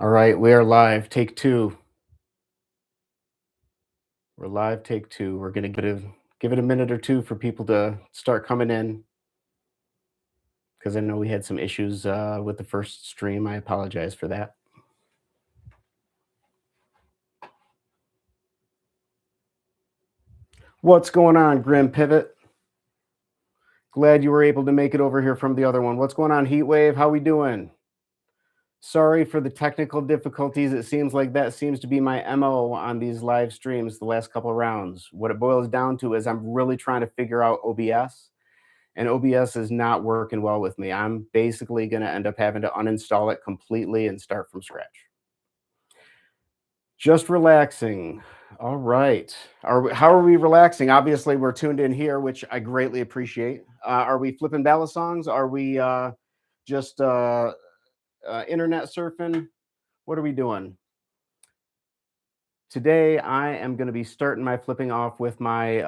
All right, we are live. Take two. We're live. Take two. We're gonna give it a minute or two for people to start coming in because I know we had some issues with the first stream. I apologize for that. What's going on, Grim Pivot? Glad you were able to make it over here from the other one. What's going on, Heatwave? How we doing? Sorry for the technical difficulties. It seems like that seems to be my MO on these live streams the last couple of rounds. What it boils down to is I'm really trying to figure out OBS, and OBS is not working well with me. I'm basically going to end up having to uninstall it completely and start from scratch. Just relaxing. All right. How are we relaxing? Obviously, we're tuned in here, which I greatly appreciate. Are we flipping Balisongs? Are we just internet surfing? What are we doing? Today, I am going to be starting my flipping off with my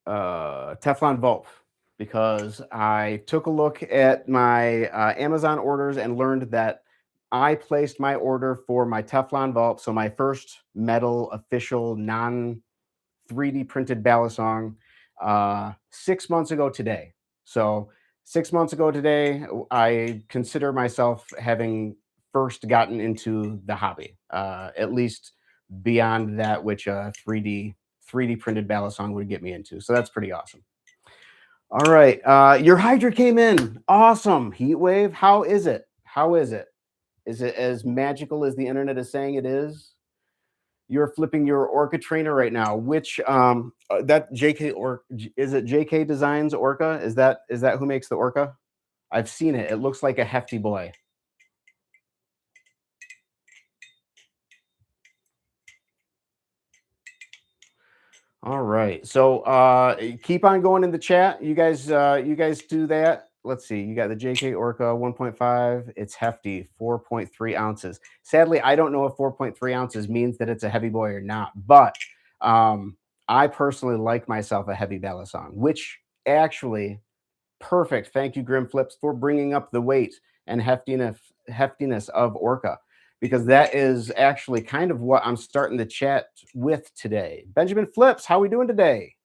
Teflon Vault because I took a look at my Amazon orders and learned that I placed my order for my Teflon Vault, so my first metal official non 3D printed Balisong, 6 months ago today. So 6 months ago today, I consider myself having first gotten into the hobby, at least beyond that which 3D printed Balisong would get me into. So that's pretty awesome. All right, your Hydra came in. Awesome, Heatwave. How is it? How is it? Is it as magical as the internet is saying it is? You're flipping your Orca trainer right now. Which that JK or is it JK Designs Orca? Is that who makes the Orca? I've seen it. It looks like a hefty boy. All right. So keep on going in the chat. You guys do that. Let's see. You got the JK Orca 1.5. It's hefty, 4.3 ounces. Sadly, I don't know if 4.3 ounces means that it's a heavy boy or not, but I personally like myself a heavy Balisong, which actually perfect. Thank you, Grim Flips, for bringing up the weight and heftiness of Orca, because that is actually kind of what I'm starting to chat with today. Benjamin Flips, how are we doing today?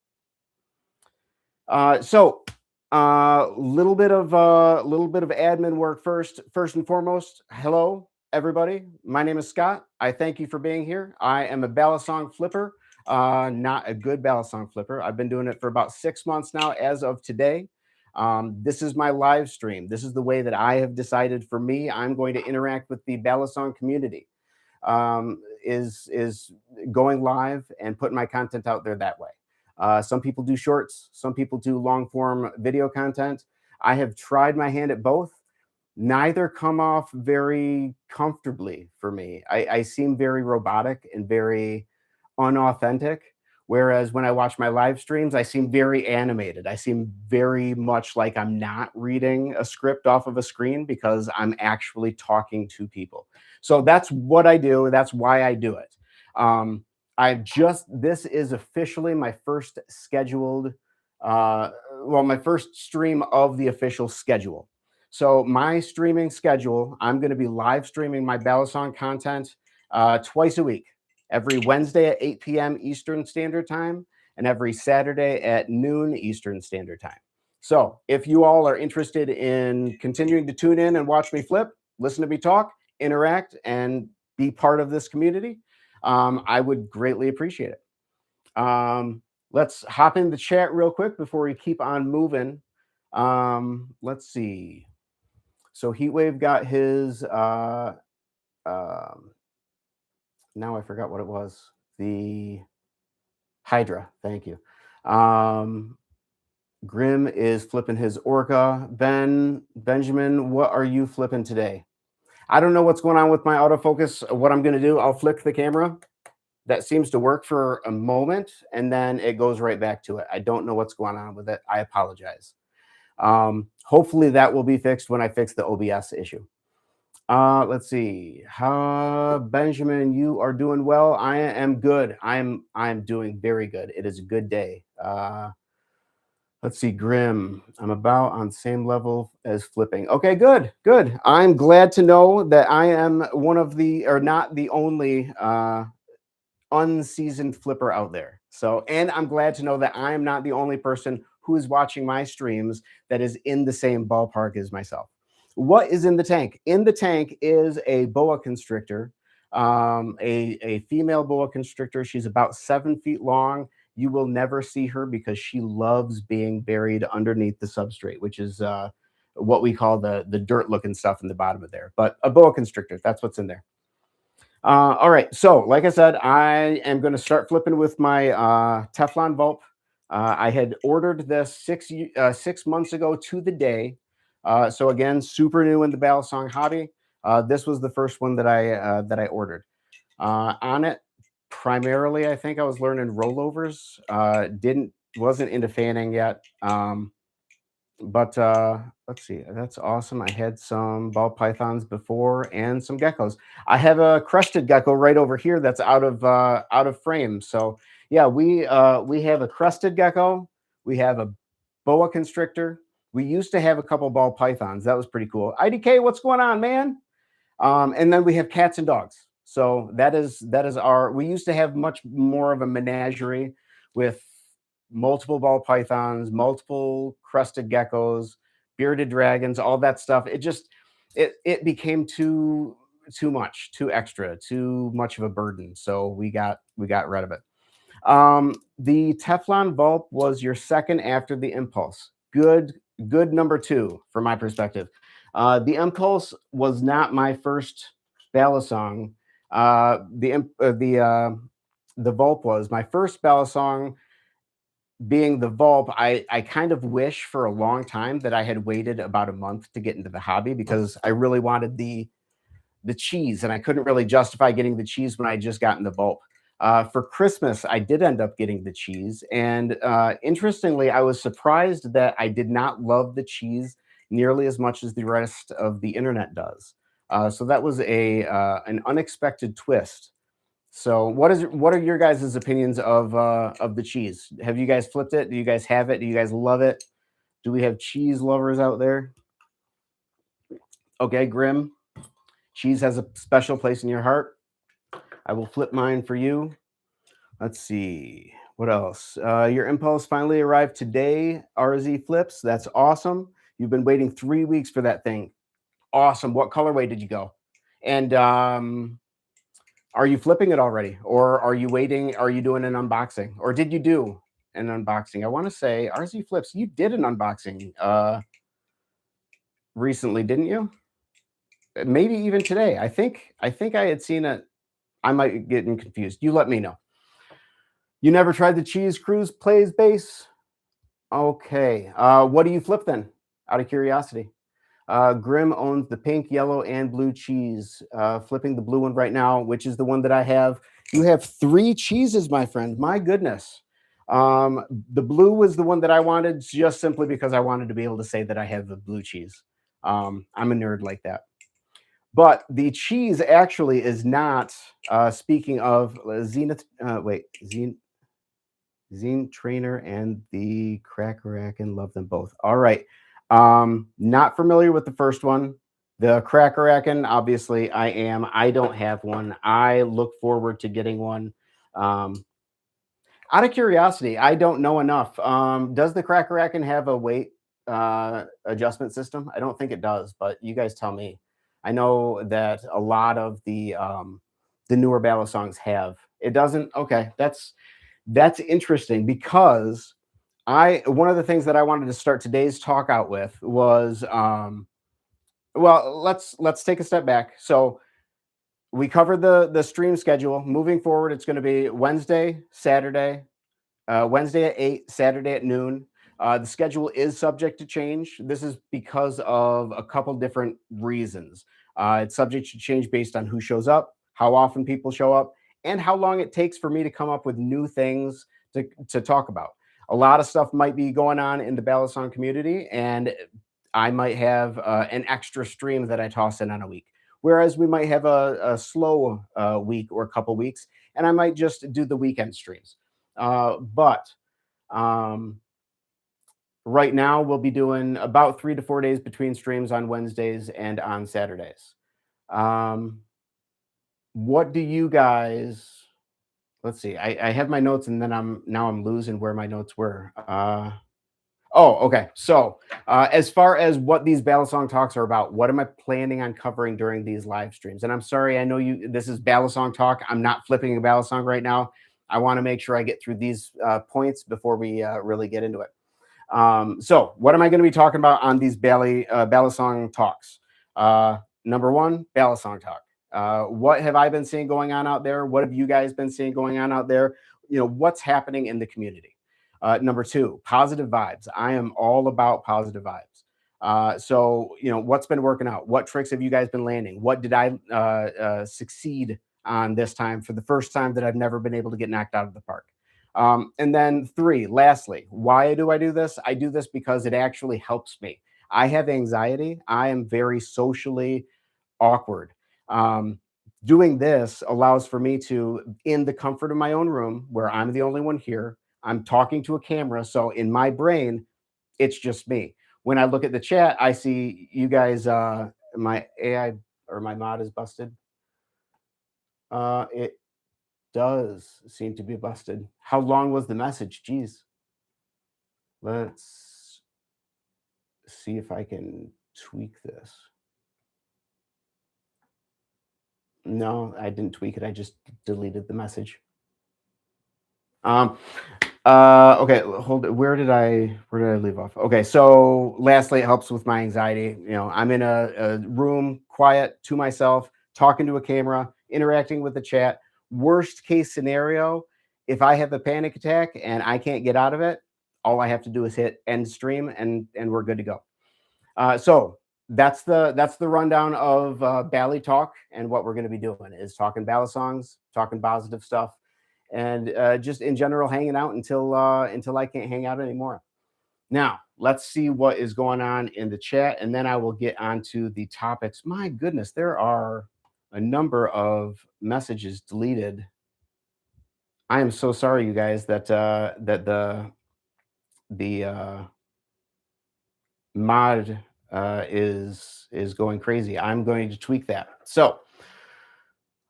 So little bit of admin work first. First and foremost, hello everybody. My name is Scott. I thank you for being here. I am a Balisong flipper, not a good Balisong flipper. I've been doing it for about 6 months now as of today. This is my live stream. This is the way that I have decided for me. I'm going to interact with the Balisong community. Is going live and putting my content out there that way. Some people do shorts, some people do long form video content. I have tried my hand at both. Neither come off very comfortably for me. I seem very robotic and very unauthentic. Whereas when I watch my live streams, I seem very animated. I seem very much like I'm not reading a script off of a screen because I'm actually talking to people. So that's what I do. That's why I do it. This is officially my first scheduled, my first stream of the official schedule. So my streaming schedule, I'm going to be live streaming my Balisong content twice a week, every Wednesday at 8 p.m. Eastern Standard Time and every Saturday at noon Eastern Standard Time. So if you all are interested in continuing to tune in and watch me flip, listen to me talk, interact, and be part of this community, I would greatly appreciate it. Let's hop in the chat real quick before we keep on moving. Let's see. So Heatwave got his, now I forgot what it was. The Hydra, thank you. Grim is flipping his Orca. Benjamin, what are you flipping today? I don't know what's going on with my autofocus. What I'm going to do, I'll flick the camera. That seems to work for a moment, and then it goes right back to it. I don't know what's going on with it. I apologize. Hopefully that will be fixed when I fix the OBS issue. Let's see. Benjamin, you are doing well. I am good. I'm doing very good. It is a good day. Let's see, Grim. I'm about on same level as flipping. Okay, good, good. I'm glad to know that I am one of the, or not the only unseasoned flipper out there. So, and I'm glad to know that I'm not the only person who is watching my streams that is in the same ballpark as myself. What is in the tank? In the tank is a boa constrictor, a female boa constrictor. She's about 7 feet long. You will never see her because she loves being buried underneath the substrate, which is what we call the dirt looking stuff in the bottom of there. But a boa constrictor, that's what's in there. All right. So, like I said, I am going to start flipping with my Teflon Vulp. I had ordered this 6 months ago to the day. So again, super new in the Balisong hobby. This was the first one that I ordered. On it, primarily, I think I was learning rollovers. Didn't wasn't into fanning yet. But let's see, that's awesome. I had some ball pythons before and some geckos. I have a crested gecko right over here that's out of frame. So yeah, we have a crested gecko. We have a boa constrictor. We used to have a couple ball pythons. That was pretty cool. IDK, what's going on, man? And then we have cats and dogs. So that is our. We used to have much more of a menagerie with multiple ball pythons, multiple crested geckos, bearded dragons, all that stuff. It became too much, too extra, too much of a burden. So we got rid of it. The Teflon Vulp was your second after the Impulse. Good number two from my perspective. The Impulse was not my first Balisong. The Vulp was my first Balisong. Being the Vulp, I kind of wish for a long time that I had waited about a month to get into the hobby because I really wanted the cheese, and I couldn't really justify getting the cheese when I just gotten the Vulp. For Christmas, I did end up getting the cheese, and interestingly, I was surprised that I did not love the cheese nearly as much as the rest of the internet does. So that was a an unexpected twist. So what are your guys' opinions of the cheese? Have you guys flipped it? Do you guys have it? Do you guys love it? Do we have cheese lovers out there? Okay, Grim. Cheese has a special place in your heart. I will flip mine for you. Let's see. What else? Your impulse finally arrived today. RZ flips. That's awesome. You've been waiting 3 weeks for that thing. Awesome. What colorway did you go? And are you flipping it already? Or are you waiting? Are you doing an unboxing? Or did you do an unboxing? I want to say RZ flips, you did an unboxing recently, didn't you? Maybe even today. I think I had seen it. I might be getting confused. You let me know. You never tried the Cheese Cruise Plays base? Okay. What do you flip then? Out of curiosity. Grim owns the pink, yellow, and blue cheese. Flipping the blue one right now, which is the one that I have. You have three cheeses, my friend. My goodness. The blue was the one that I wanted just simply because I wanted to be able to say that I have the blue cheese. I'm a nerd like that. But the cheese actually is not. Speaking of Zenith, Zine Trainer and the Crackerakin, love them both. All right. Not familiar with the first one. The Crackerakin, obviously, I am. I don't have one. I look forward to getting one. Out of curiosity, I don't know enough. Does the Crackerakin have a weight adjustment system? I don't think it does, but you guys tell me. I know that a lot of the newer Balisongs have. It doesn't. Okay, that's interesting because I one of the things that I wanted to start today's talk out with was well, let's take a step back. So we covered the stream schedule. Moving forward, it's going to be Wednesday, Saturday, Wednesday at 8, Saturday at noon. The schedule is subject to change. This is because of a couple different reasons. It's subject to change based on who shows up, how often people show up, and how long it takes for me to come up with new things to talk about. A lot of stuff might be going on in the Balisong community, and I might have an extra stream that I toss in on a week. Whereas we might have a slow week or a couple weeks, and I might just do the weekend streams. But um, right now we'll be doing about 3 to 4 days between streams on Wednesdays and on Saturdays. Um, what do you guys? Let's see. I have my notes, and then I'm losing where my notes were. Oh, okay. So, as far as what these Balisong talks are about, what am I planning on covering during these live streams? And I'm sorry, I know you. This is Balisong talk. I'm not flipping a Balisong right now. I want to make sure I get through these points before we really get into it. So, what am I going to be talking about on these Balisong talks? Number one, Balisong talk. What have I been seeing going on out there? What have you guys been seeing going on out there? What's happening in the community? Number two, positive vibes. I am all about positive vibes. So, what's been working out? What tricks have you guys been landing? What did I succeed on this time for the first time that I've never been able to get knocked out of the park? And then three, lastly, why do I do this? I do this because it actually helps me. I have anxiety. I am very socially awkward. Um, Doing this allows for me to, in the comfort of my own room, where I'm the only one here, I'm talking to a camera. So in my brain, it's just me. When I look at the chat, I see you guys, my AI or my mod is busted. It does seem to be busted. How long was the message? Geez. Let's see if I can tweak this. No, I didn't tweak it. I just deleted the message. Um, okay, hold it. Where did I leave off? Okay, so lastly, it helps with my anxiety. I'm in a room, quiet to myself, talking to a camera, interacting with the chat. Worst case scenario, if I have a panic attack and I can't get out of it, all I have to do is hit end stream and we're good to go. So that's the rundown of Bally Talk, and what we're going to be doing is talking Balisongs, talking positive stuff, and just in general hanging out until I can't hang out anymore. Now let's see what is going on in the chat, and then I will get onto the topics. My goodness, there are a number of messages deleted. I am so sorry, you guys, that the mod is going crazy. I'm going to tweak that. So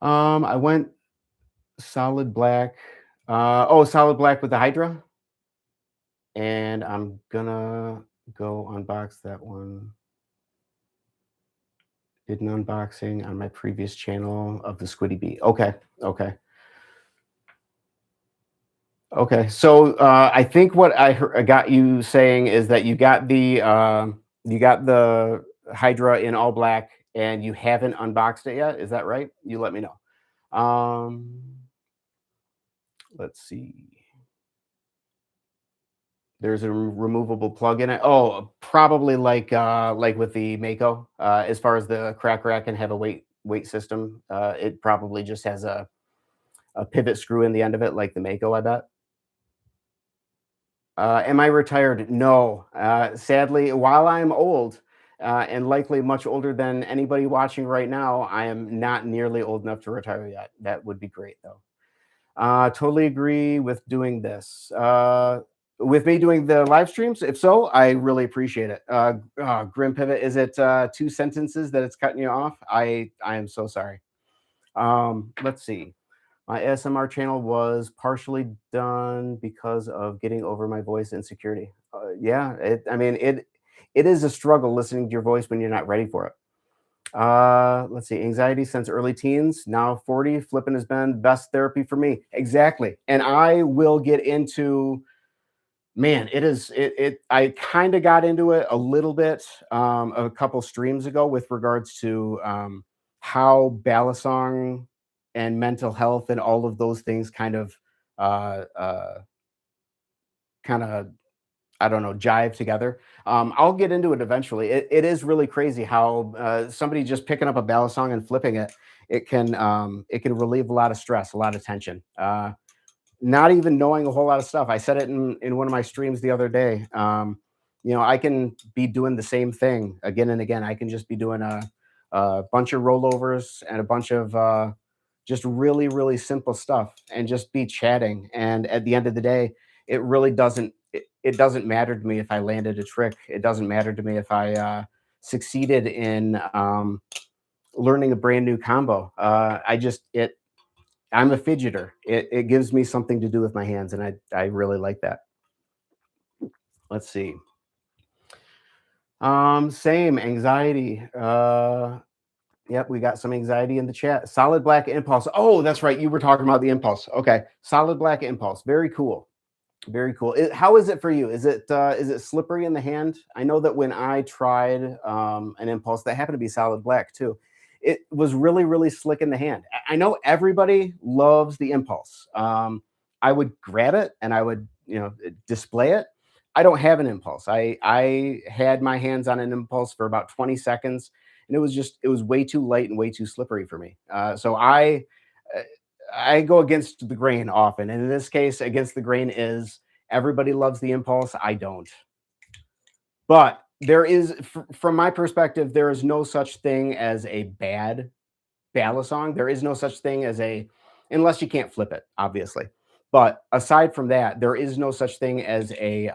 I went solid black. Solid black with the Hydra. And I'm gonna go unbox that one. Did an unboxing on my previous channel of the Squiddy Bee. Okay. So I think what I got you saying is that you got the Hydra in all black and you haven't unboxed it yet. Is that right? You let me know. Let's see. There's a removable plug in it. Oh, probably like with the Mako. As far as the crack rack and have a weight system, it probably just has a pivot screw in the end of it, like the Mako, I bet. Am I retired? No. Sadly, while I'm old, and likely much older than anybody watching right now, I am not nearly old enough to retire yet. That would be great, though. Totally agree with doing this. With me doing the live streams? If so, I really appreciate it. Grim Pivot, is it 2 sentences that it's cutting you off? I am so sorry. Let's see. My ASMR channel was partially done because of getting over my voice insecurity. Yeah, it is a struggle listening to your voice when you're not ready for it. Let's see. Anxiety since early teens, now 40. Flipping has been best therapy for me. Exactly. And I will get into, man, I kind of got into it a little bit a couple streams ago with regards to how Balisong and mental health and all of those things uh, uh, kind of I don't know, jive together. I'll get into it eventually. It is really crazy how somebody just picking up a Balisong and flipping it, it can relieve a lot of stress, a lot of tension. Not even knowing a whole lot of stuff. I said it in one of my streams the other day. I can be doing the same thing again and again. I can just be doing a bunch of rollovers and a bunch of just really, really simple stuff and just be chatting. And at the end of the day, it really doesn't. it doesn't matter to me if I landed a trick. It doesn't matter to me if I succeeded in learning a brand new combo. I just it I'm a fidgeter. It gives me something to do with my hands, and I really like that. Let's see. Same anxiety. Yep, we got some anxiety in the chat. Solid black impulse. Oh, that's right. You were talking about the impulse. Okay, solid black impulse. Very cool. Very cool. How is it for you? Is it slippery in the hand? I know that when I tried an impulse that happened to be solid black too, it was really really slick in the hand. I know everybody loves the impulse. I would grab it and I would display it. I don't have an impulse. I had my hands on an impulse for about 20 seconds, and it was way too light and way too slippery for me. Uh, I go against the grain often, and in this case, against the grain is everybody loves the impulse. I don't, but from my perspective, there is no such thing as a bad Balisong. There is no such thing as unless you can't flip it, obviously. But aside from that, there is no such thing as a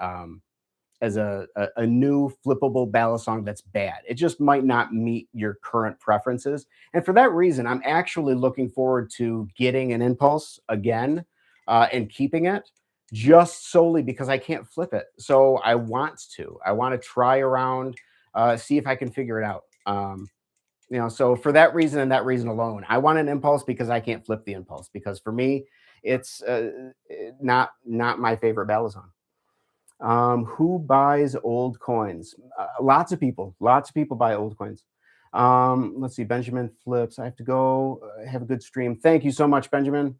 new flippable Balisong that's bad. It just might not meet your current preferences. And for that reason, I'm actually looking forward to getting an impulse again and keeping it just solely because I can't flip it. So I want to. I want to try around, see if I can figure it out. So for that reason and that reason alone, I want an impulse because I can't flip the impulse. Because for me, it's not my favorite Balisong. Who buys old coins? Lots of people buy old coins. Let's see. Benjamin flips. I have to go. Have a good stream. Thank you so much, Benjamin.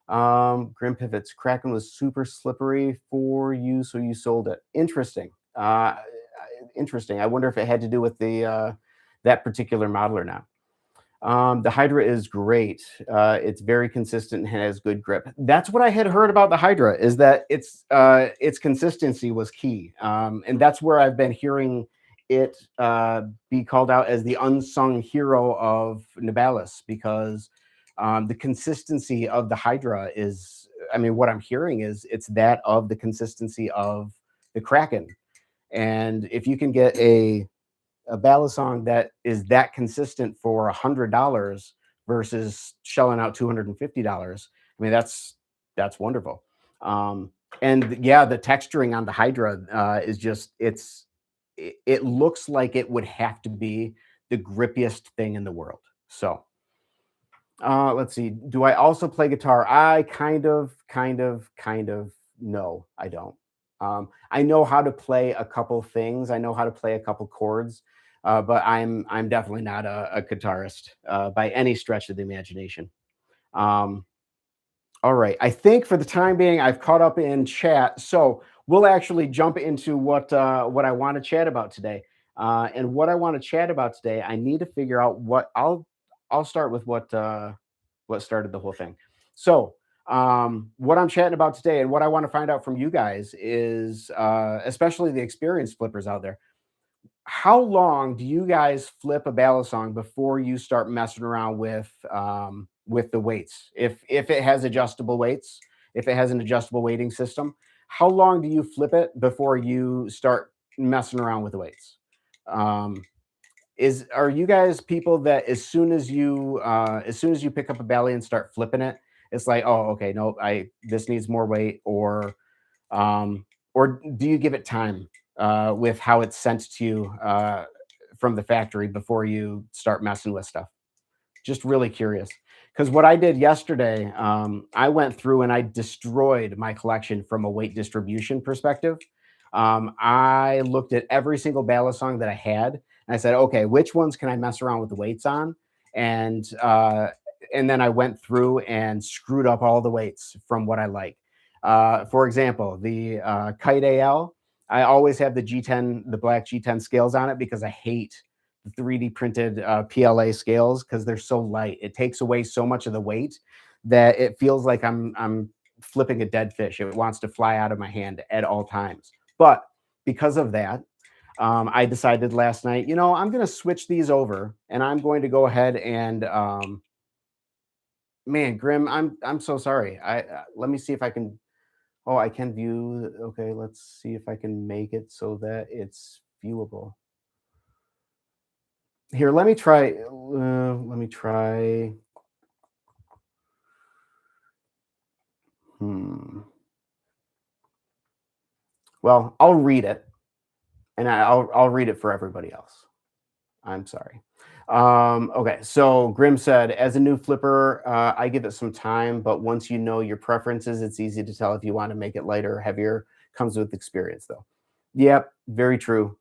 Grim pivots. Kraken was super slippery for you, so you sold it. Interesting. Interesting. I wonder if it had to do with the that particular model or not. The Hydra is great. It's very consistent and has good grip. That's what I had heard about the Hydra, is that its consistency was key, and that's where I've been hearing it be called out as the unsung hero of Nibalis, because the consistency of the Hydra is, I mean, what I'm hearing is it's that of the consistency of the Kraken, and if you can get a Balisong that is that consistent for $100 versus shelling out $250. I mean, that's wonderful. And yeah, the texturing on the Hydra is just it looks like it would have to be the grippiest thing in the world. So let's see. Do I also play guitar? I kind of. No, I don't. I know how to play a couple things. I know how to play a couple chords, but I'm definitely not a guitarist by any stretch of the imagination. Um, all right, I think for the time being, I've caught up in chat, so we'll actually jump into what I want to chat about today. And what I want to chat about today, I need to figure out I'll start with what started the whole thing. So what I'm chatting about today and what I want to find out from you guys is, especially the experienced flippers out there, how long do you guys flip a Balisong before you start messing around with the weights? If it has adjustable weights, if it has an adjustable weighting system, how long do you flip it before you start messing around with the weights? Are you guys people that as soon as you pick up a belly and start flipping it, it's like, oh, okay, no, I this needs more weight, um, or do you give it time with how it's sent to you from the factory before you start messing with stuff? Just really curious. Because what I did yesterday, I went through and I destroyed my collection from a weight distribution perspective. I looked at every single Balisong that I had, and I said, okay, which ones can I mess around with the weights on? And and then I went through and screwed up all the weights from what I like. For example, the Kite AL, I always have the G10, the black G10 scales on it because I hate the 3D printed PLA scales because they're so light. It takes away so much of the weight that it feels like I'm flipping a dead fish. It wants to fly out of my hand at all times. But because of that, I decided last night, I'm going to switch these over, and I'm going to go ahead and, man, Grim, I'm so sorry. Let me see if I can Oh, I can view. Okay, let's see if I can make it so that it's viewable. Here, let me try. Let me try. Hmm. Well, I'll read it, and I'll read it for everybody else. I'm sorry. Okay, so Grim said, as a new flipper, I give it some time, but once you know your preferences, it's easy to tell if you want to make it lighter or heavier. Comes with experience, though. Yep, very true.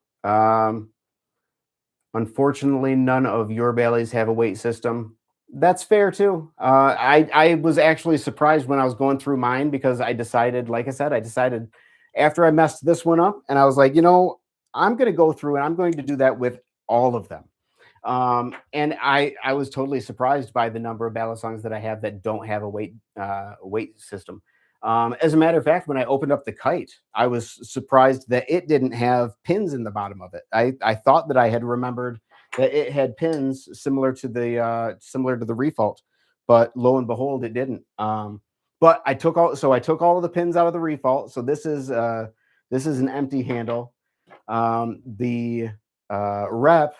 Unfortunately, none of your Baileys have a weight system. That's fair too. I was actually surprised when I was going through mine because I decided, like I said, I decided after I messed this one up, and I was like, I'm going to go through and I'm going to do that with all of them. And I was totally surprised by the number of Balisongs that I have that don't have a weight system. As a matter of fact, when I opened up the kite, I was surprised that it didn't have pins in the bottom of it. I thought that I had remembered that it had pins similar to the refault, but lo and behold, it didn't. But I took all of the pins out of the refault. So this is an empty handle. The rep,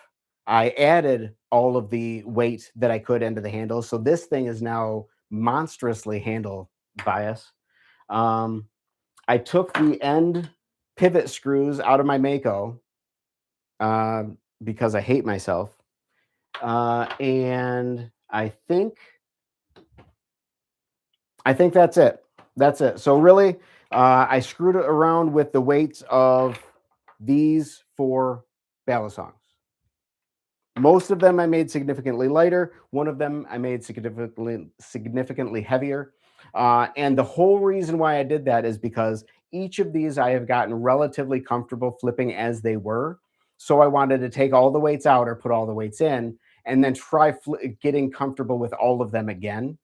I added all of the weight that I could into the handle. So this thing is now monstrously handle bias. Um, I took the end pivot screws out of my Mako uh, because I hate myself. And I think that's it. That's it. So really, I screwed it around with the weights of these four Balisongs. Most of them I made significantly lighter. One of them I made significantly heavier. And the whole reason why I did that is because each of these I have gotten relatively comfortable flipping as they were. So I wanted to take all the weights out or put all the weights in, and then try getting comfortable with all of them again.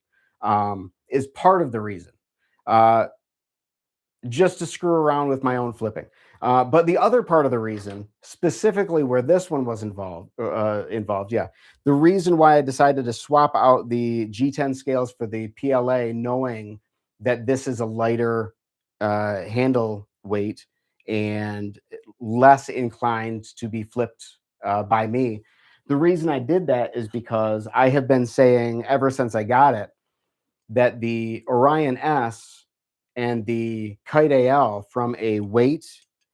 Is part of the reason. Uh, just to screw around with my own flipping. But the other part of the reason, specifically where this one was involved, yeah, the reason why I decided to swap out the G10 scales for the PLA, knowing that this is a lighter handle weight and less inclined to be flipped by me. The reason I did that is because I have been saying ever since I got it that the Orion S and the Kite AL, from a weight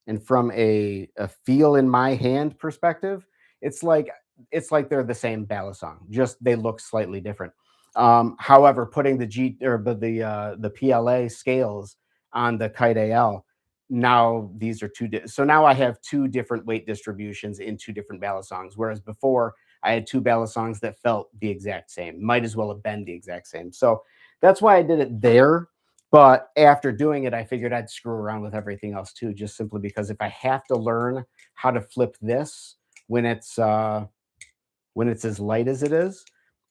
and from a feel in my hand perspective, it's like it's like they're the same Balisong, just they look slightly different. However, putting the PLA scales on the Kite AL, now these are so now I have two different weight distributions in two different Balisongs, whereas before I had two Balisongs that felt the exact same, might as well have been the exact same. So that's why I did it there. But after doing it, I figured I'd screw around with everything else too, just simply because if I have to learn how to flip this when it's uh, when it's as light as it is,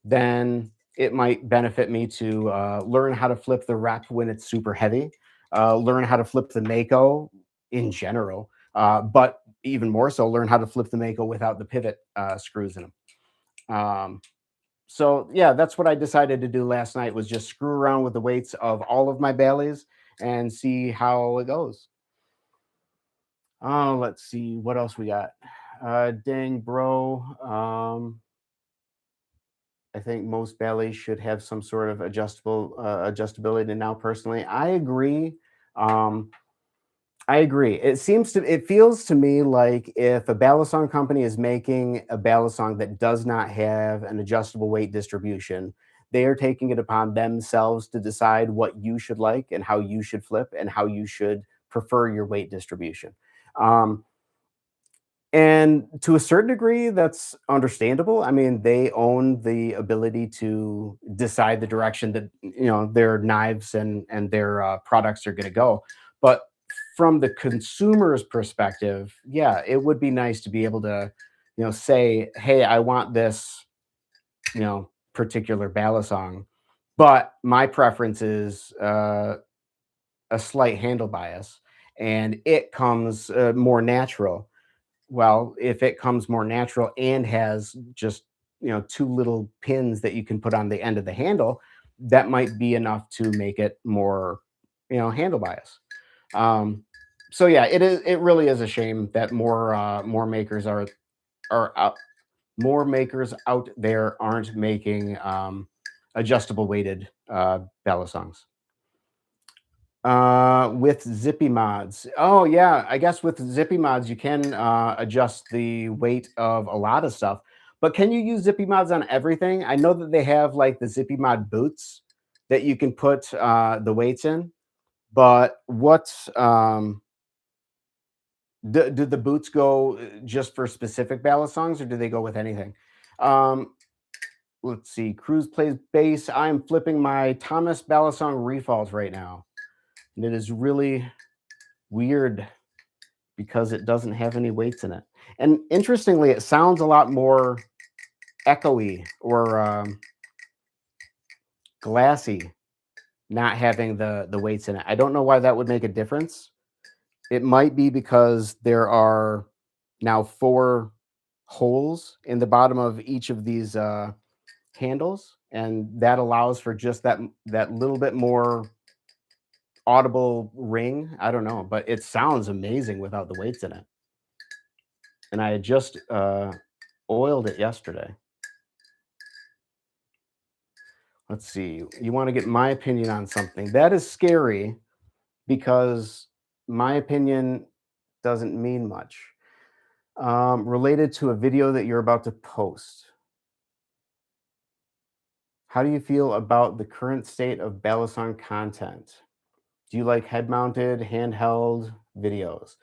then it might benefit me to learn how to flip the rep when it's super heavy, learn how to flip the Mako in general, but even more so, learn how to flip the Mako without the pivot screws in them. So yeah, that's what I decided to do last night was just screw around with the weights of all of my Baileys and see how it goes. Oh, let's see what else we got. Dang, bro. I think most Baileys should have some sort of adjustability now. Personally, I agree. Um, I agree. It feels to me like if a Balisong company is making a Balisong that does not have an adjustable weight distribution, they are taking it upon themselves to decide what you should like and how you should flip and how you should prefer your weight distribution. Um, and to a certain degree, that's understandable. I mean, they own the ability to decide the direction that their knives and their products are going to go. But from the consumer's perspective, yeah, it would be nice to be able to, say, "Hey, I want this, particular Balisong, but my preference is a slight handle bias, and it comes more natural." Well, if it comes more natural and has just, two little pins that you can put on the end of the handle, that might be enough to make it more, handle bias. Um, so yeah, it really is a shame that more makers are out more makers out there aren't making adjustable weighted Balisongs. With Zippy mods. Oh yeah, I guess with Zippy mods you can adjust the weight of a lot of stuff. But can you use Zippy mods on everything? I know that they have like the Zippy mod boots that you can put the weights in. But do the boots go just for specific ballad songs, or do they go with anything? Um, let's see. Cruz plays bass. I'm flipping my Thomas Balisong refalls right now, and it is really weird because it doesn't have any weights in it. And interestingly, it sounds a lot more echoey or glassy not having the weights in it. I don't know why that would make a difference. It might be because there are now 4 holes in the bottom of each of these handles, and that allows for just that little bit more audible ring. I don't know, but it sounds amazing without the weights in it. And I had just oiled it yesterday. Let's see. You want to get my opinion on something that is scary because my opinion doesn't mean much. Related to a video that you're about to post. How do you feel about the current state of Balisong content? Do you like head mounted, handheld videos?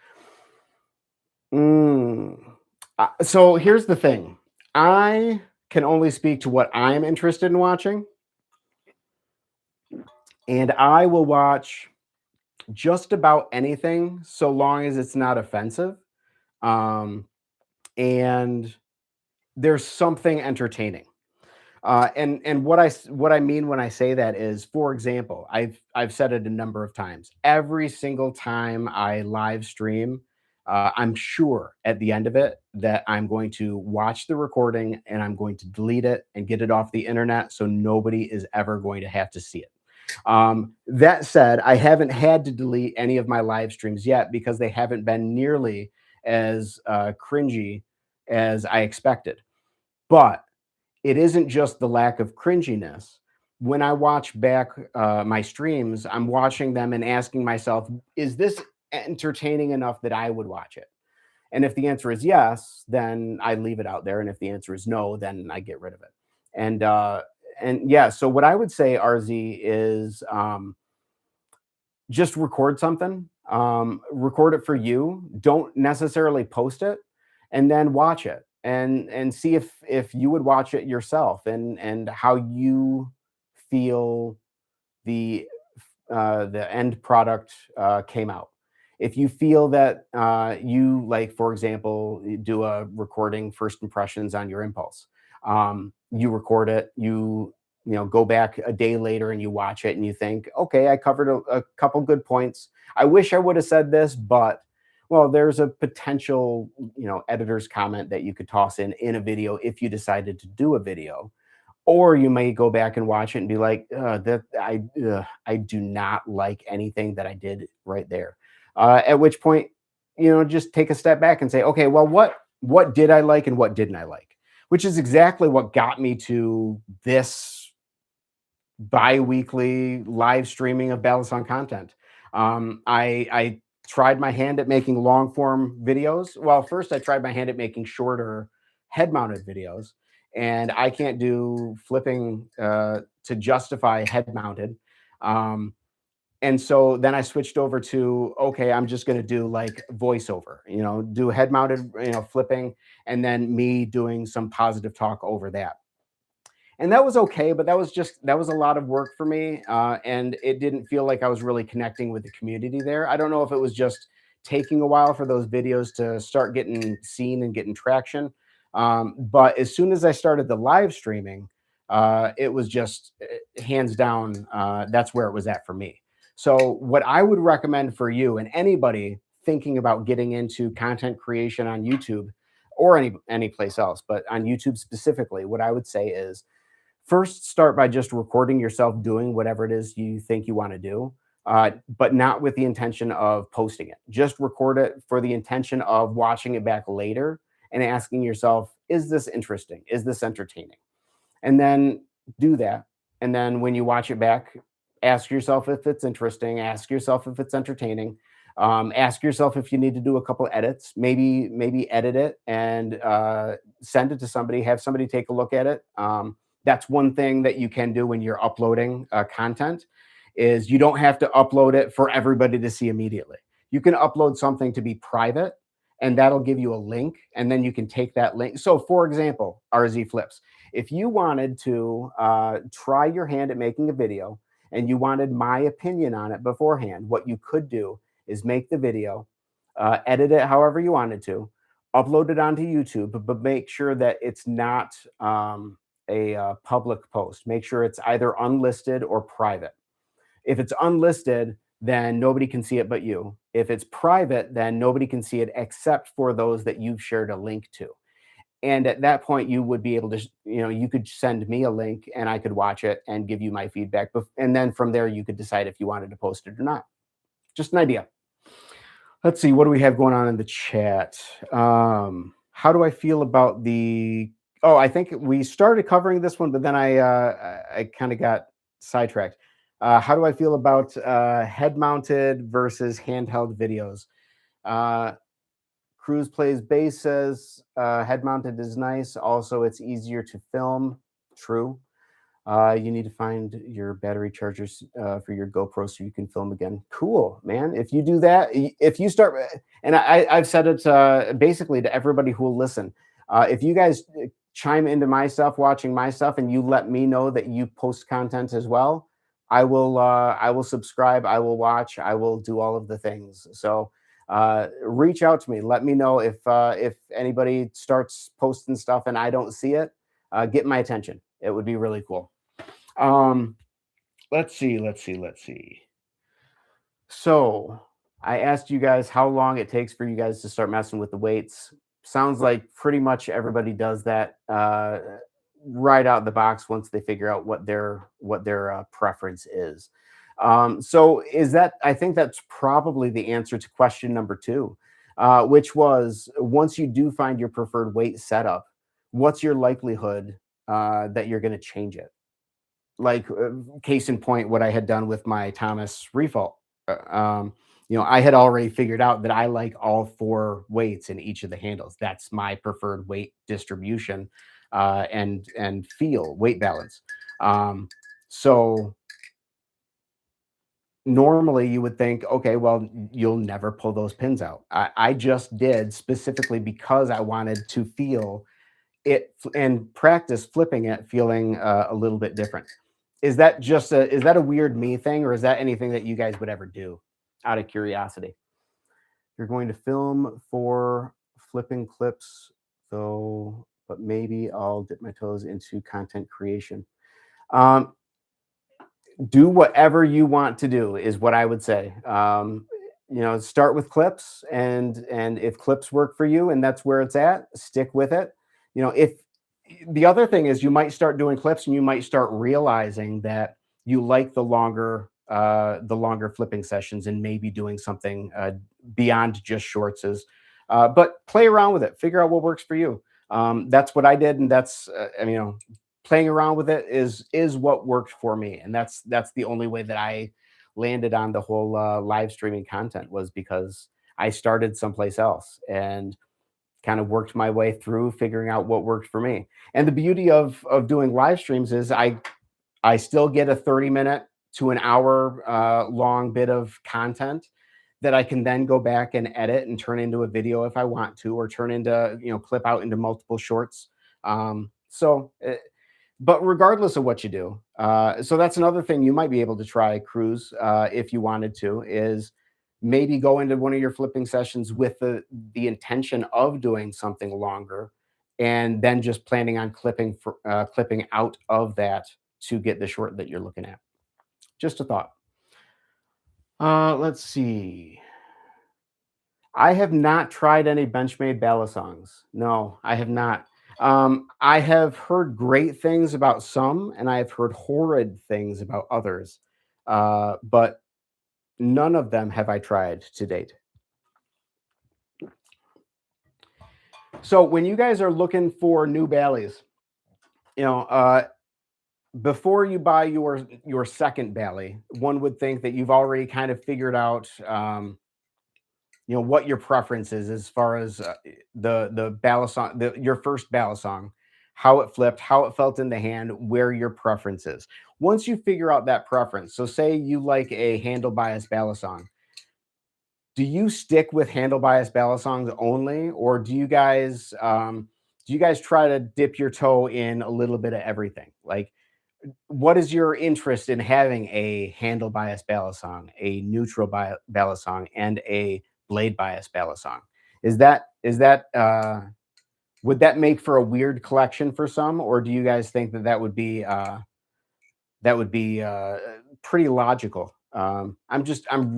Mm. So here's the thing, I can only speak to what I'm interested in watching, and I will watch just about anything so long as it's not offensive. Um, and there's something entertaining. And what I mean when I say that is, for example, I've said it a number of times. Every single time I live stream, I'm sure at the end of it that I'm going to watch the recording and I'm going to delete it and get it off the internet so nobody is ever going to have to see it. That said, I haven't had to delete any of my live streams yet because they haven't been nearly as cringy as I expected. But it isn't just the lack of cringiness. When I watch back my streams, I'm watching them and asking myself, is this entertaining enough that I would watch it? And if the answer is yes, then I leave it out there. And if the answer is no, then I get rid of it. And and yeah, so what I would say, RZ, is just record something. Record it for you. Don't necessarily post it, and then watch it and see if you would watch it yourself and how you feel the the end product came out. If you feel that you like, for example, you do a recording first impressions on your impulse, you record it, you know go back a day later and you watch it and you think, okay, I covered a couple good points. I wish I would have said this, but well, there's a potential editor's comment that you could toss in a video if you decided to do a video, or you may go back and watch it and be like, that I do not like anything that I did right there. At which point, just take a step back and say, okay, well, what did I like and what didn't I like? Which is exactly what got me to this bi-weekly live streaming of Balisong content. I tried my hand at making long form videos. Well, first I tried my hand at making shorter head mounted videos, and I can't do flipping to justify head mounted. Um, and so then I switched over to, okay, I'm just going to do like voiceover, do head mounted, flipping, and then me doing some positive talk over that. And that was okay, but that was a lot of work for me, and it didn't feel like I was really connecting with the community there. I don't know if it was just taking a while for those videos to start getting seen and getting traction, but as soon as I started the live streaming, it was just hands down, that's where it was at for me. So what I would recommend for you and anybody thinking about getting into content creation on YouTube or any place else, but on YouTube specifically, what I would say is, first, start by just recording yourself doing whatever it is you think you want to do. but not with the intention of posting it. Just record it for the intention of watching it back later and asking yourself, is this interesting? Is this entertaining? And then do that. And then when you watch it back, ask yourself if it's interesting, ask yourself if it's entertaining. Ask yourself if you need to do a couple edits. Maybe edit it and send it to somebody. Have somebody take a look at it. That's one thing that you can do when you're uploading content is you don't have to upload it for everybody to see immediately. You can upload something to be private, and that'll give you a link, and then you can take that link. So, for example, RZ Flips, if you wanted to try your hand at making a video and you wanted my opinion on it beforehand, what you could do is make the video, edit it however you wanted to, upload it onto YouTube, but make sure that it's not a public post. Make sure it's either unlisted or private. If it's unlisted, then nobody can see it but you. If it's private, then nobody can see it except for those that you've shared a link to. And at that point, you would be able to, you could send me a link and I could watch it and give you my feedback. And then from there, you could decide if you wanted to post it or not. Just an idea. Let's see, what do we have going on in the chat? How do I feel about the? Oh, I think we started covering this one, but then I kind of got sidetracked. How do I feel about head-mounted versus handheld videos? Cruz Plays Bass says head-mounted is nice. Also, it's easier to film. True. You need to find your battery chargers for your GoPro so you can film again. Cool, man. If you do that, if you start, and I've said it basically to everybody who will listen. If you guys chime into my stuff, watching my stuff, and you let me know that you post content as well, I will subscribe. I will watch. I will do all of the things. So reach out to me. Let me know if anybody starts posting stuff and I don't see it. Get my attention. It would be really cool. Let's see. So I asked you guys how long it takes for you guys to start messing with the weights. Sounds like pretty much everybody does that right out the box once they figure out what their preference is. So is that? I think that's probably the answer to question number two, which was once you do find your preferred weight setup, what's your likelihood that you're going to change it? Like case in point, what I had done with my Thomas Refault. I had already figured out that I like all four weights in each of the handles. That's my preferred weight distribution and feel weight balance. So normally you would think, okay, well, you'll never pull those pins out. I just did specifically because I wanted to feel it and practice flipping it, feeling a little bit different. Is that a weird me thing, or is that anything that you guys would ever do out of curiosity? You're going to film for flipping clips, though, but maybe I'll dip my toes into content creation. Do whatever you want to do is what I would say. Start with clips, and if clips work for you and that's where it's at, stick with it. If the other thing is you might start doing clips and you might start realizing that you like the longer flipping sessions and maybe doing something beyond just shorts is, but play around with it, figure out what works for you. That's what I did. And that's, playing around with it is what worked for me. And that's the only way that I landed on the whole live streaming content, was because I started someplace else and kind of worked my way through figuring out what worked for me. And the beauty of doing live streams is I still get a 30-minute to an hour long bit of content that I can then go back and edit and turn into a video if I want to, or turn into, clip out into multiple shorts. But regardless of what you do, so that's another thing you might be able to try, Cruz, if you wanted to, is maybe go into one of your flipping sessions with the intention of doing something longer, and then just planning on clipping out of that to get the short that you're looking at. Just a thought. Let's see. I have not tried any Benchmade Balisongs. No, I have not. I have heard great things about some, and I have heard horrid things about others. But None of them have I tried to date. So when you guys are looking for new Bally's, you know, before you buy your second Bally, one would think that you've already kind of figured out, what your preference is as far as the Balisong, your first Balisong, how it flipped, how it felt in the hand, where your preference is. Once you figure out that preference, so say you like a handle bias Balisong, do you stick with handle bias Balisongs only, or do you guys try to dip your toe in a little bit of everything? Like, what is your interest in having a handle bias balisong, a neutral balisong, and a blade bias balisong? Is that would that make for a weird collection for some, or do you guys think that that would be pretty logical? I'm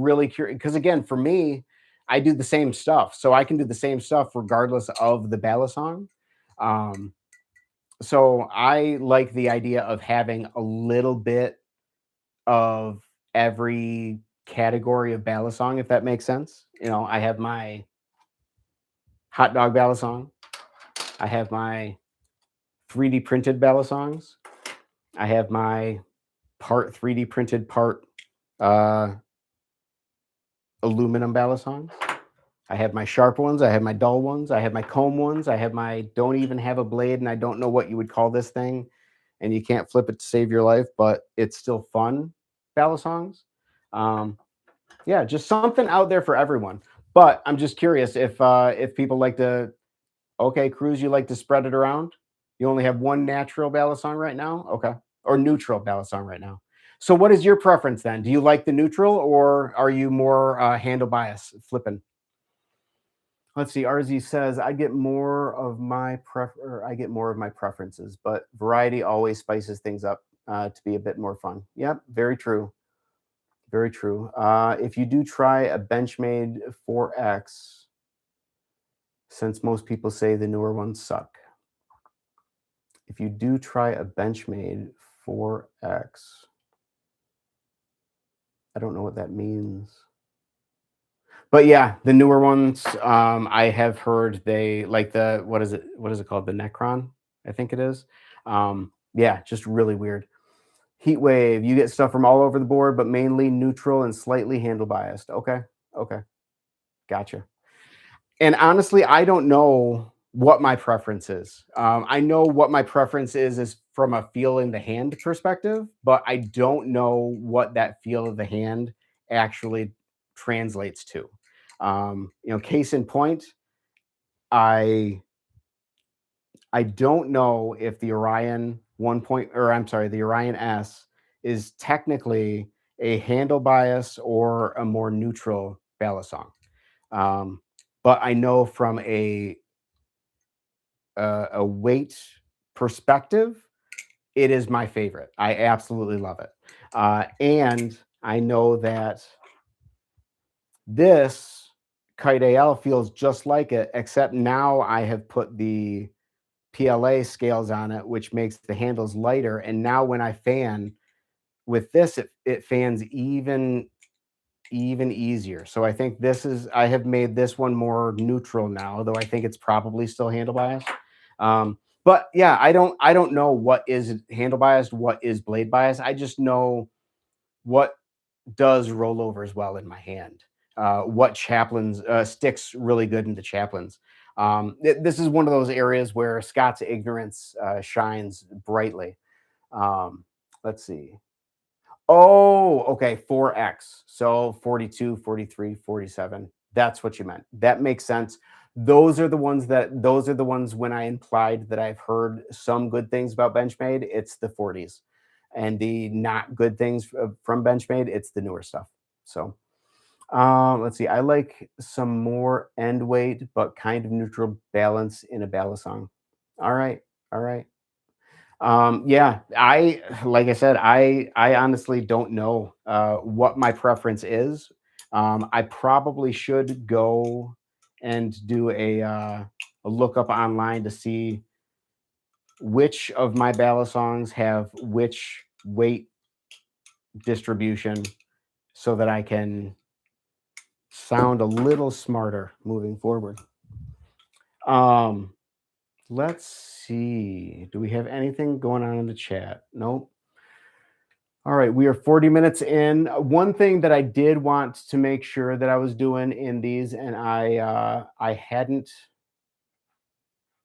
really curious because again, for me, I do the same stuff, so I can do the same stuff regardless of the balisong. Um, so I like the idea of having a little bit of every category of balisong, if that makes sense. I have my hot dog balisong. I have my 3D printed balisongs. I have my part 3D printed, part uh, aluminum balisongs. I have my sharp ones. I have my dull ones. I have my comb ones. I have my don't even have a blade, and I don't know what you would call this thing, and you can't flip it to save your life, but it's still fun balisongs. Um, yeah, just something out there for everyone. But I'm just curious if people like to. Okay, Cruz, you like to spread it around. You only have one natural balisong right now, okay, or neutral balisong right now. So, what is your preference then? Do you like the neutral, or are you more handle bias flipping? Let's see. RZ says I get more of my I get more of my preferences, but variety always spices things up to be a bit more fun. Yep, very true. Very true. If you do try a Benchmade 4X, since most people say the newer ones suck, if you do try a Benchmade 4X, I don't know what that means. But yeah, the newer ones, I have heard they like the what is it called? The Necron, I think it is. Yeah, just really weird. Heat wave, you get stuff from all over the board, but mainly neutral and slightly handle biased. Okay. Okay. Gotcha. And honestly, I don't know what my preference is. I know what my preference is from a feel in the hand perspective, but I don't know what that feel of the hand actually translates to. Case in point, I I don't know if the Orion the Orion S is technically a handle bias or a more neutral balisong. Um, but I know from a weight perspective, it is my favorite. I absolutely love it. And I know that this Kite AL feels just like it, except now I have put the PLA scales on it, which makes the handles lighter. And now when I fan with this, it fans even easier. So I think I have made this one more neutral now, though I think it's probably still handle biased. But yeah, I don't know what is handle biased, what is blade biased. I just know what does roll over as well in my hand. What chaplains sticks really good into chaplains. This is one of those areas where Scott's ignorance shines brightly. Um, let's see. Oh, okay, 4x. So 42, 43, 47. That's what you meant. That makes sense. Those are the ones when I implied that I've heard some good things about Benchmade, it's the 40s. And the not good things from Benchmade, it's the newer stuff. So let's see. I like some more end weight, but kind of neutral balance in a balisong. All right. All right. Yeah, I like I said, I honestly don't know what my preference is. I probably should go and do a lookup online to see which of my balisongs have which weight distribution so that I can sound a little smarter moving forward. Um, let's see. Do we have anything going on in the chat? Nope. All right, we are 40 minutes in. One thing that I did want to make sure that I was doing in these, and I hadn't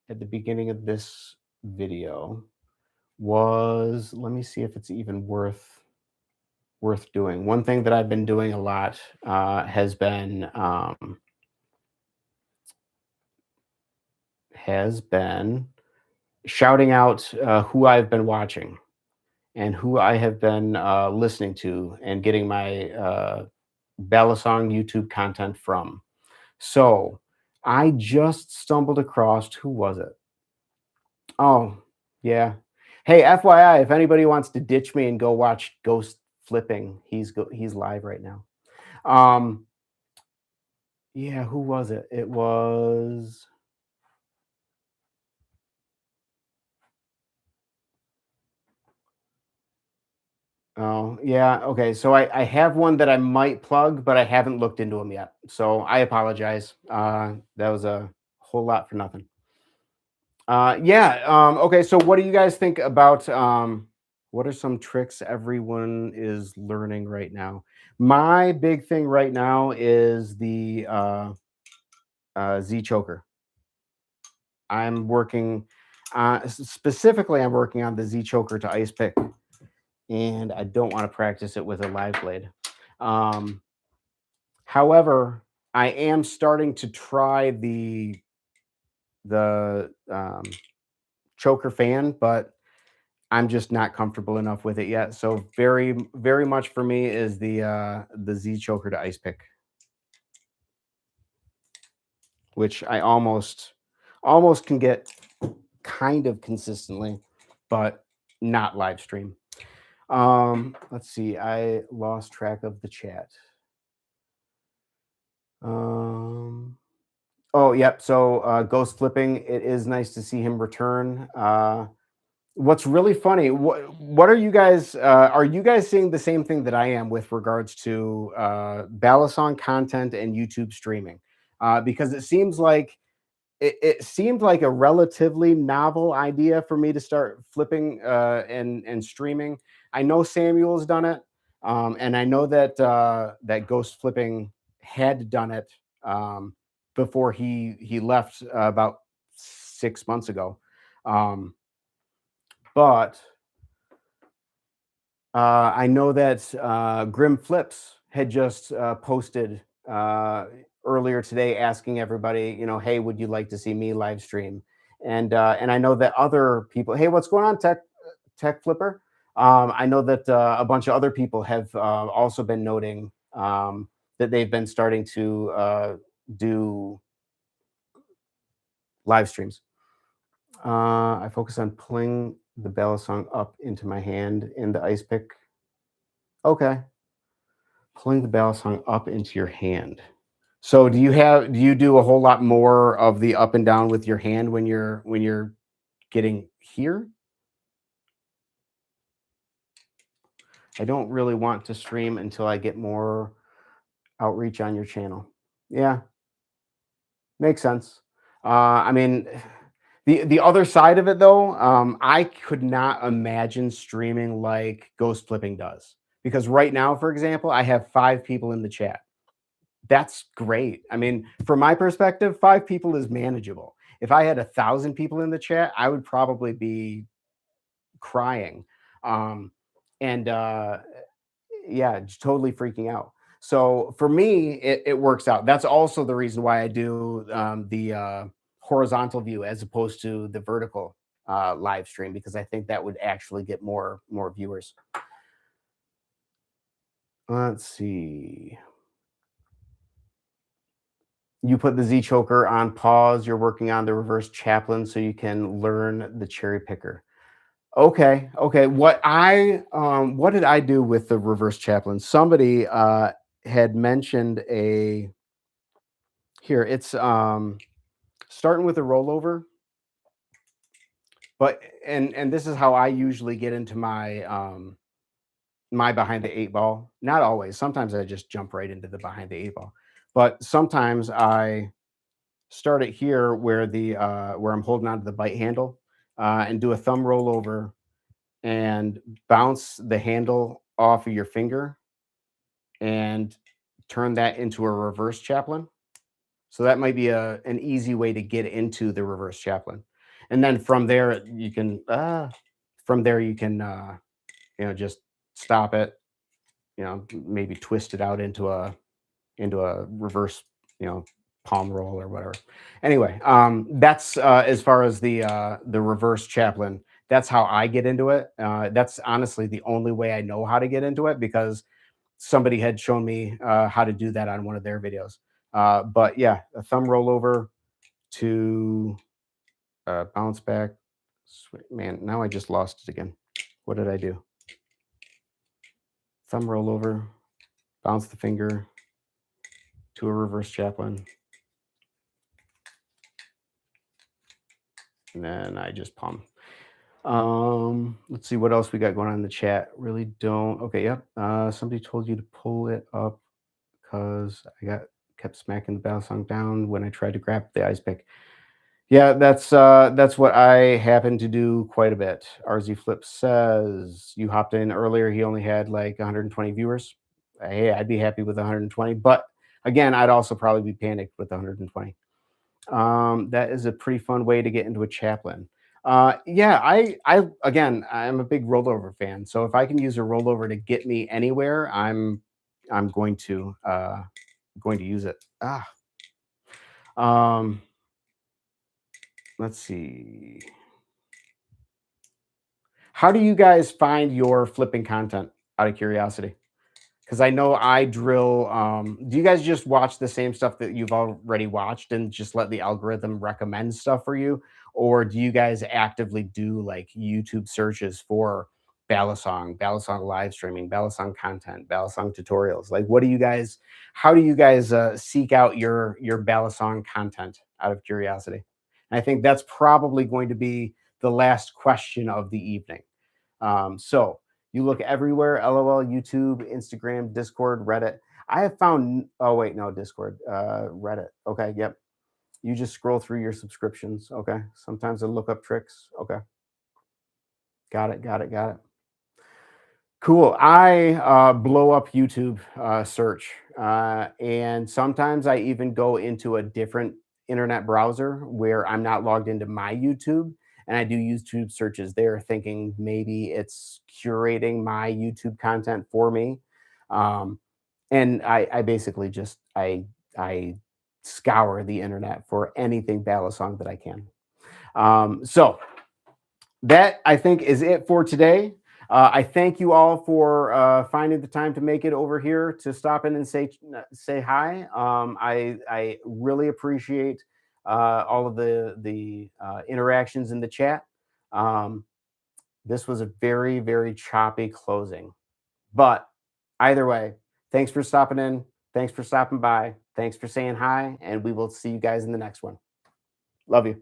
at the beginning of this video, was, let me see if it's even worth doing. One thing that I've been doing a lot has been shouting out who I've been watching and who I have been listening to and getting my Balisong YouTube content from. So I just stumbled across, who was it? Oh, yeah. Hey, FYI, if anybody wants to ditch me and go watch Ghost Flipping, he's live right now. Um, yeah, who was it? It was, oh, yeah, okay. So I have one that I might plug, but I haven't looked into them yet. So I apologize. That was a whole lot for nothing. Yeah. Okay. So, what do you guys think about? What are some tricks everyone is learning right now? My big thing right now is the Z choker. I'm working specifically. I'm working on the Z choker to ice pick, and I don't want to practice it with a live blade. Um, However, I am starting to try the choker fan, but I'm just not comfortable enough with it yet. So very much for me is the Z choker to ice pick, which I almost can get kind of consistently, but not live stream. Let's see. I lost track of the chat. Um, oh, yep. So ghost flipping. It is nice to see him return. What's really funny, what are you guys seeing the same thing that I am with regards to Balisong content and YouTube streaming? Because it seemed like a relatively novel idea for me to start flipping and streaming. I know Samuel's done it, and I know that that Ghost Flipping had done it before he left about 6 months ago. Um, but I know that Grim Flips had just posted earlier today asking everybody, hey, would you like to see me live stream? And I know that other people, hey, what's going on, Tech Flipper? I know that a bunch of other people have also been noting that they've been starting to do live streams. I focus on pulling the Balisong up into my hand in the ice pick. Okay. Pulling the Balisong up into your hand. So do you do a whole lot more of the up and down with your hand when you're getting here? I don't really want to stream until I get more outreach on your channel. Yeah, makes sense. I mean, the other side of it though, I could not imagine streaming like Ghost Flipping does. Because right now, for example, I have 5 people in the chat. That's great. I mean, from my perspective, 5 people is manageable. If I had 1,000 people in the chat, I would probably be crying, um, and yeah, just totally freaking out. So for me, it works out. That's also the reason why I do the horizontal view as opposed to the vertical live stream, because I think that would actually get more viewers. Let's see. You put the Z choker on pause. You're working on the reverse chaplain so you can learn the cherry picker. Okay, okay. What did I do with the reverse chaplain? Somebody had mentioned a here. It's starting with a rollover, but and this is how I usually get into my my behind the eight ball. Not always. Sometimes I just jump right into the behind the eight ball, but sometimes I start it here where the where I'm holding onto the bite handle, and do a thumb roll over and bounce the handle off of your finger and turn that into a reverse chaplain. So that might be an easy way to get into the reverse chaplain. And then from there you can just stop it, maybe twist it out into a reverse, you know, palm roll or whatever. Anyway, that's as far as the reverse chaplain. That's how I get into it. That's honestly the only way I know how to get into it because somebody had shown me how to do that on one of their videos. But yeah, a thumb rollover to bounce back. Sweet, man, now I just lost it again. What did I do? Thumb rollover, bounce the finger to a reverse chaplain, and then I just palm. Let's see what else we got going on in the chat. Really don't. Okay, yep. Somebody told you to pull it up because I got kept smacking the Balisong down when I tried to grab the ice pick. Yeah, that's what I happen to do quite a bit. RZ Flip says you hopped in earlier. He only had like 120 viewers. Hey, I'd be happy with 120, but again, I'd also probably be panicked with 120. That is a pretty fun way to get into a chaplain. Yeah, I again, I'm a big rollover fan. So if I can use a rollover to get me anywhere, I'm going to use it. Um, let's see. How do you guys find your flipping content out of curiosity? Because I know I drill. Do you guys just watch the same stuff that you've already watched and just let the algorithm recommend stuff for you? Or do you guys actively do like YouTube searches for Balisong live streaming, Balisong content, Balisong tutorials? Like, how do you guys seek out your Balisong content out of curiosity? And I think that's probably going to be the last question of the evening. So you look everywhere: LOL, YouTube, Instagram, Discord, Reddit. I have found. Oh wait, no, Discord, Reddit. Okay, yep. You just scroll through your subscriptions. Okay. Sometimes I look up tricks. Okay, got it, got it, got it. Cool. I blow up YouTube search, and sometimes I even go into a different internet browser where I'm not logged into my YouTube, and I do YouTube searches there, thinking maybe it's curating my YouTube content for me. Um, and I basically just I scour the internet for anything Balisong that I can. So that I think is it for today. I thank you all for finding the time to make it over here to stop in and say hi. I really appreciate all of the interactions in the chat. Um, this was a very choppy closing, but either way, thanks for stopping in. Thanks for stopping by. Thanks for saying hi, and we will see you guys in the next one. Love you.